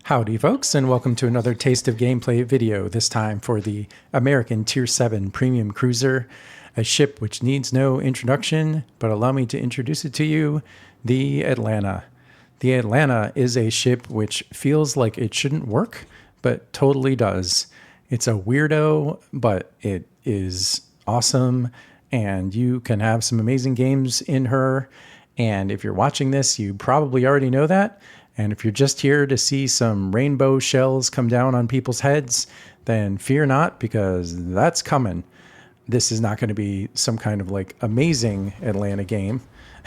Howdy folks, and welcome to another Taste of Gameplay video, this time for the American Tier 7 Premium Cruiser, a ship which needs no introduction, but allow me to introduce it to you, the Hotlanta. The Hotlanta is a ship which feels like it shouldn't work, but totally does. It's a weirdo, but it is awesome, and you can have some amazing games in her, and if you're watching this, you probably already know that. And if you're just here to see some rainbow shells come down on people's heads, then fear not, because that's coming. This is not going to be some kind of like amazing Atlanta game,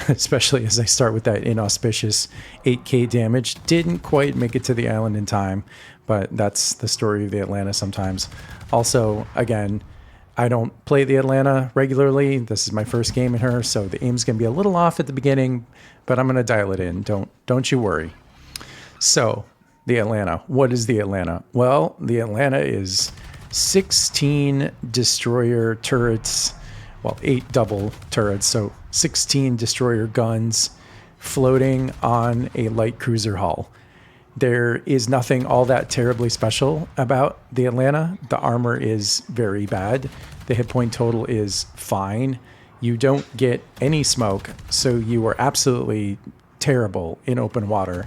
especially as I start with that inauspicious 8K damage. Didn't quite make it to the island in time, but that's the story of the Atlanta sometimes. Also, again, I don't play the Atlanta regularly. This is my first game in her, so the aim's going to be a little off at the beginning, but I'm going to dial it in. Don't you worry. So, the Atlanta. What is the Atlanta? Well, the Atlanta is 16 destroyer turrets, well, 8 double turrets, so 16 destroyer guns floating on a light cruiser hull. There is nothing all that terribly special about the Atlanta. The armor is very bad. The hit point total is fine. You don't get any smoke, so you are absolutely terrible in open water.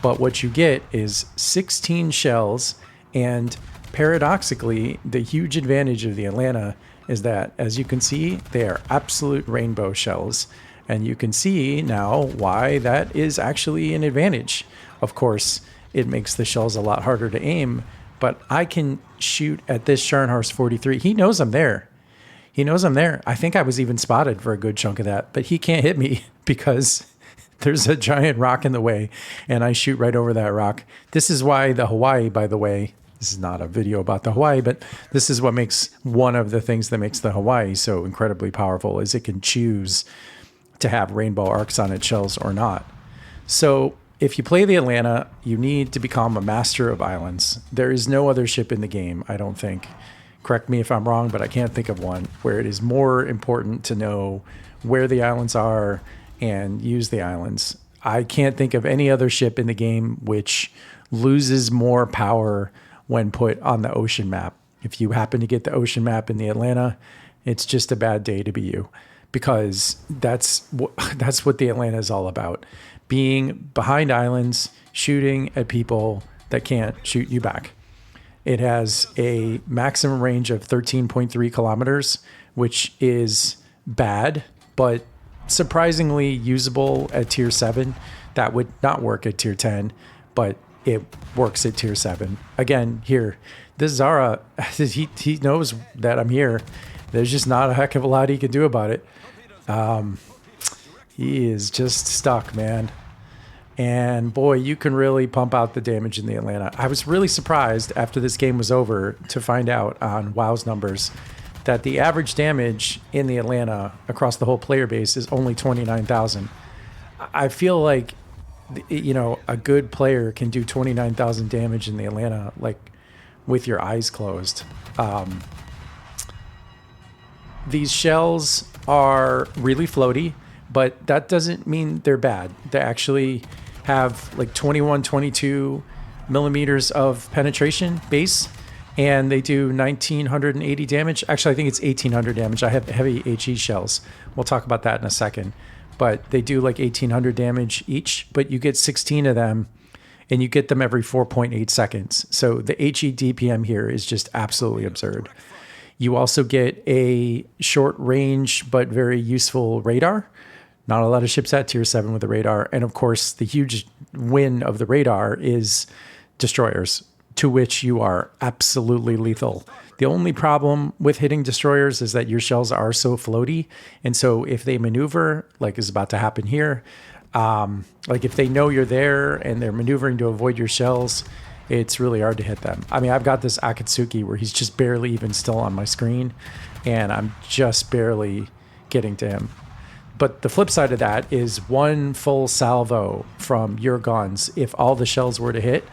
But what you get is 16 shells, and paradoxically, the huge advantage of the Atlanta is that, as you can see, they are absolute rainbow shells. And you can see now why that is actually an advantage. Of course, it makes the shells a lot harder to aim, but I can shoot at this Scharnhorst 43. He knows I'm there. He knows I'm there. I think I was even spotted for a good chunk of that, but he can't hit me because there's a giant rock in the way, and I shoot right over that rock. This is why the Hawaii, by the way, this is not a video about the Hawaii, but this is what makes one of the things that makes the Hawaii so incredibly powerful, is it can choose to have rainbow arcs on its shells or not. So if you play the Atlanta, you need to become a master of islands. There is no other ship in the game, I don't think. Correct me if I'm wrong, but I can't think of one where it is more important to know where the islands are and use the islands. I can't think of any other ship in the game which loses more power when put on the ocean map. If you happen to get the ocean map in the Atlanta, it's just a bad day to be you, because that's what the Atlanta is all about. Being behind islands, shooting at people that can't shoot you back. It has a maximum range of 13.3 kilometers, which is bad, but surprisingly usable at tier 7. That would not work at tier 10, but it works at tier 7. Again, here, this Zara, he knows that I'm here. There's just not a heck of a lot he can do about it. He is just stuck, man. And boy, you can really pump out the damage in the Atlanta. I was really surprised after this game was over to find out on WoW's numbers that the average damage in the Atlanta across the whole player base is only 29,000. I feel like, you know, a good player can do 29,000 damage in the Atlanta, like, with your eyes closed. These shells are really floaty, but that doesn't mean they're bad. They actually have like 21, 22 millimeters of penetration base, and they do 1,980 damage. Actually, I think it's 1,800 damage. I have heavy HE shells. We'll talk about that in a second. But they do like 1,800 damage each, but you get 16 of them, and you get them every 4.8 seconds. So the HE DPM here is just absolutely absurd. You also get a short range but very useful radar. Not a lot of ships at tier 7 with a radar. And of course, the huge win of the radar is destroyers, to which you are absolutely lethal. The only problem with hitting destroyers is that your shells are so floaty. And so if they maneuver, like is about to happen here, like if they know you're there and they're maneuvering to avoid your shells, it's really hard to hit them. I mean, I've got this Akatsuki where he's just barely even still on my screen, and I'm just barely getting to him. But the flip side of that is one full salvo from your guns, if all the shells were to hit,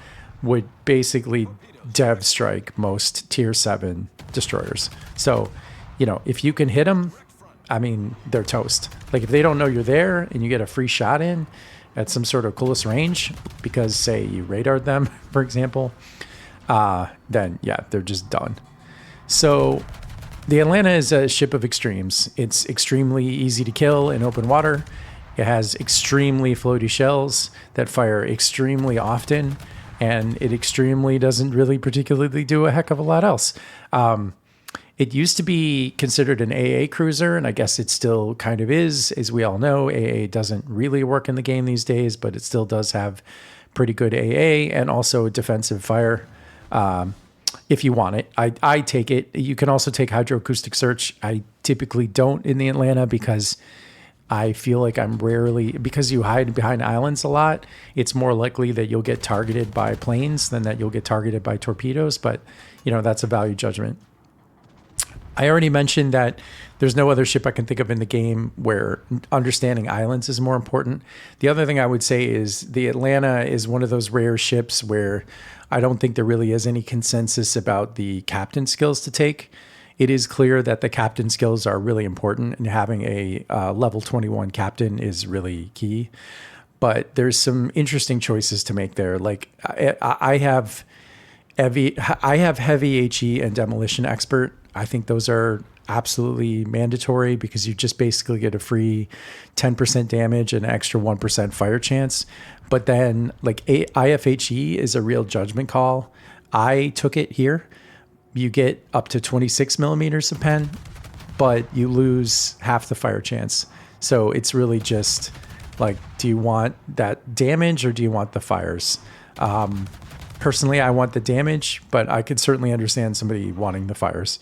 would basically dev strike most tier 7 destroyers. So, you know, if you can hit them, I mean, they're toast. Like if they don't know you're there and you get a free shot in, at some sort of close range, because say you radared them, for example, then yeah, they're just done. So the Atlanta is a ship of extremes. It's extremely easy to kill in open water. It has extremely floaty shells that fire extremely often, and it extremely doesn't really particularly do a heck of a lot else. It used to be considered an AA cruiser, and I guess it still kind of is. As we all know, AA doesn't really work in the game these days, but it still does have pretty good AA and also defensive fire. If you want it, I take it. You can also take hydroacoustic search. I typically don't in the Atlanta because I feel like I'm rarely, because you hide behind islands a lot, it's more likely that you'll get targeted by planes than that you'll get targeted by torpedoes. But, that's a value judgment. I already mentioned that there's no other ship I can think of in the game where understanding islands is more important. The other thing I would say is the Atlanta is one of those rare ships where I don't think there really is any consensus about the captain skills to take. It is clear that the captain skills are really important, and having a level 21 captain is really key. But there's some interesting choices to make there. Like I have heavy HE and demolition expert. I think those are absolutely mandatory because you just basically get a free 10% damage and an extra 1% fire chance. But then like IFHE is a real judgment call. I took it here. You get up to 26 millimeters of pen, but you lose half the fire chance. So it's really just like, do you want that damage or do you want the fires? Personally, I want the damage, but I could certainly understand somebody wanting the fires.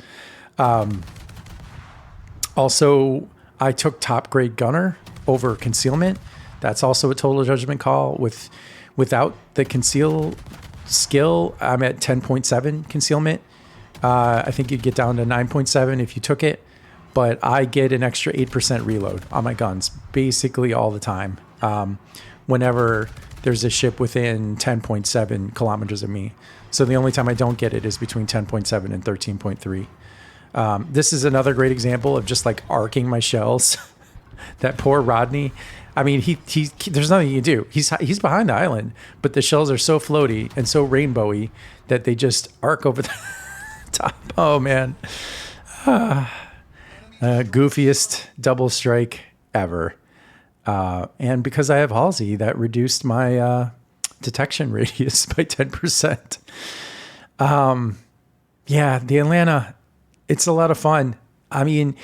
Also, I took top grade gunner over concealment. That's also a total judgment call. Without the conceal skill, I'm at 10.7 concealment. I think you'd get down to 9.7 if you took it, but I get an extra 8% reload on my guns basically all the time. Whenever there's a ship within 10.7 kilometers of me. So the only time I don't get it is between 10.7 and 13.3. This is another great example of just like arcing my shells. That poor Rodney. I mean, he there's nothing you can do. He's behind the island, but the shells are so floaty and so rainbowy that they just arc over the top. Oh man. Goofiest double strike ever. And because I have Halsey, that reduced my detection radius by 10%. Yeah, the Atlanta, it's a lot of fun. I mean,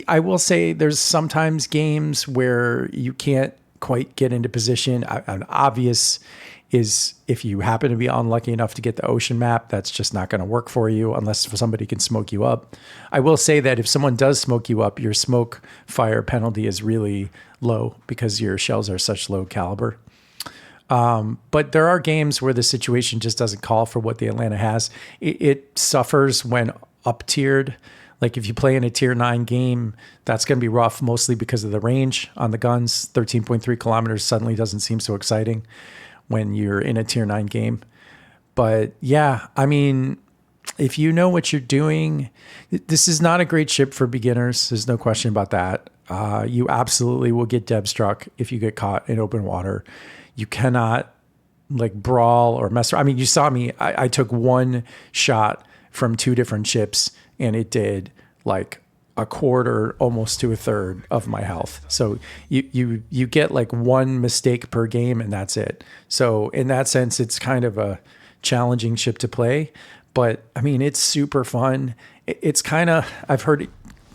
I will say there's sometimes games where you can't quite get into position. An obvious is if you happen to be unlucky enough to get the ocean map, that's just not going to work for you unless somebody can smoke you up. I will say that if someone does smoke you up, your smoke fire penalty is really low because your shells are such low caliber. But there are games where the situation just doesn't call for what the Atlanta has. It suffers when up-tiered. Like if you play in a tier 9 game, that's going to be rough, mostly because of the range on the guns. 13.3 kilometers suddenly doesn't seem so exciting when you're in a tier 9 game. But yeah, I mean, if you know what you're doing, this is not a great ship for beginners. There's no question about that. You absolutely will get deb struck if you get caught in open water. You cannot like brawl or mess around. I mean, you saw me, I took one shot from 2 different ships and it did like a quarter, almost to a third of my health. So you get like one mistake per game and that's it. So in that sense, it's kind of a challenging ship to play, but I mean, it's super fun. It's kind of, I've heard it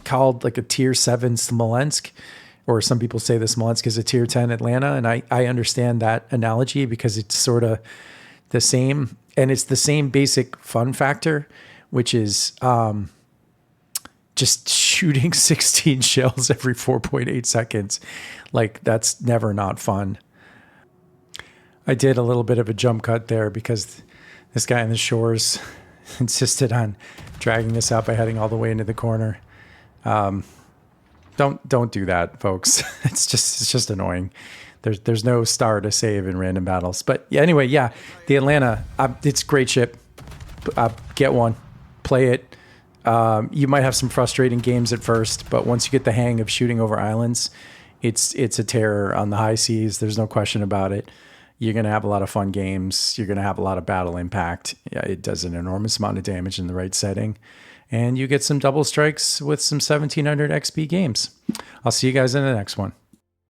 called like a tier 7 Smolensk, or some people say the Smolensk is a tier 10 Atlanta. And I understand that analogy because it's sort of the same, and it's the same basic fun factor, which is, just shooting 16 shells every 4.8 seconds. Like that's never not fun. I did a little bit of a jump cut there because this guy on the shores insisted on dragging us out by heading all the way into the corner. Don't do that, folks. It's just annoying. There's no star to save in random battles. But yeah, anyway, yeah, the Atlanta, it's a great ship. Get one, play it. You might have some frustrating games at first, but once you get the hang of shooting over islands, It's a terror on the high seas. There's no question about it. You're going to have a lot of fun games. You're going to have a lot of battle impact. Yeah, it does an enormous amount of damage in the right setting. And you get some double strikes with some 1700 XP games. I'll see you guys in the next one.